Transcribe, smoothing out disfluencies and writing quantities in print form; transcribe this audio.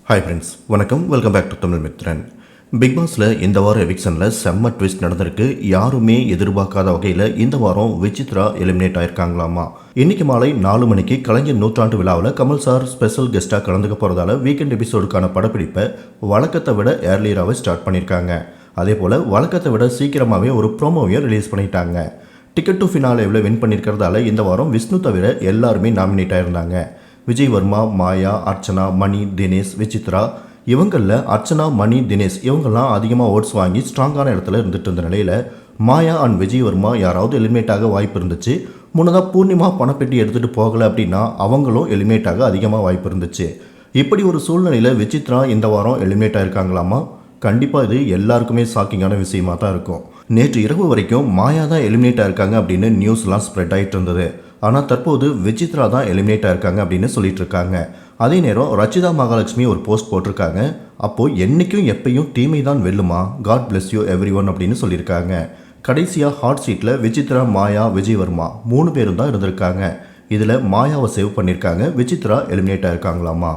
Hi friends, வணக்கம். Welcome back to Tamil Mithran. Big பாஸில் இந்த வாரம் எவிக்ஷனில் செம்ம ட்விஸ்ட் நடந்திருக்கு. யாருமே எதிர்பார்க்காத வகையில் இந்த வாரம் விசித்ரா எலிமினேட் ஆயிருக்காங்களாமா. இன்னைக்கு மாலை 4 மணிக்கு கலைஞர் நூற்றாண்டு விழாவில் கமல் சார் ஸ்பெஷல் கெஸ்ட்டாக கலந்துக்க போகிறதால வீக்கெண்ட் எபிசோடுக்கான படப்பிடிப்பை வழக்கத்தை விட ஏர்லியராகவே ஸ்டார்ட் பண்ணியிருக்காங்க. அதே போல் வழக்கத்தை விட சீக்கிரமாகவே ஒரு ப்ரோமோவையும் ரிலீஸ் பண்ணிட்டாங்க. டிக்கெட் டு ஃபினாலேவில் வின் பண்ணியிருக்கிறதால இந்த வாரம் விஷ்ணு தவிர எல்லாருமே நாமினேட் ஆயிருந்தாங்க. விஜய் வர்மா, மாயா, அர்ச்சனா, மணி, தினேஷ், விசித்ரா இவங்களில் அர்ச்சனா, மணி, தினேஷ் இவங்கெல்லாம் அதிகமாக ஓட்ஸ் வாங்கி ஸ்ட்ராங்கான இடத்துல இருந்துட்டு இருந்த நிலையில் மாயா அண்ட் விஜய் வர்மா யாராவது எலிமினேட் ஆக வாய்ப்பு இருந்துச்சு. முன்னதாக பூர்ணிமா பணப்பெட்டி எடுத்துகிட்டு போகலை அப்படின்னா அவங்களும் எலிமினேட் ஆக அதிகமாக வாய்ப்பு இருந்துச்சு. இப்படி ஒரு சூழ்நிலையில் விசித்ரா இந்த வாரம் எலிமினேட் ஆயிருக்காங்களாமா. கண்டிப்பாக இது எல்லாருக்குமே ஷாக்கிங்கான விஷயமா தான் இருக்கும். நேற்று இரவு வரைக்கும் மாயா தான் எலிமினேட் ஆயிருக்காங்க அப்படின்னு நியூஸ்லாம் ஸ்ப்ரெட் ஆகிட்டு இருந்தது. ஆனால் தற்போது விசித்ரா தான் எலிமினேட் ஆயிருக்காங்க அப்படின்னு சொல்லிட்டு இருக்காங்க. அதே நேரம் ரச்சிதா மகாலட்சுமி ஒரு போஸ்ட் போட்டிருக்காங்க. அப்போது என்றைக்கும் எப்பயும் தீமை தான் வெல்லுமா, God bless you everyone அப்படின்னு சொல்லியிருக்காங்க. கடைசியாக ஹாட் சீட்டில் விசித்ரா, மாயா, விஜய் வர்மா 3 பேரும் தான் இருந்திருக்காங்க. இதில் மாயாவை சேவ் பண்ணியிருக்காங்க. விசித்ரா எலிமினேட் ஆயிருக்காங்களாமா.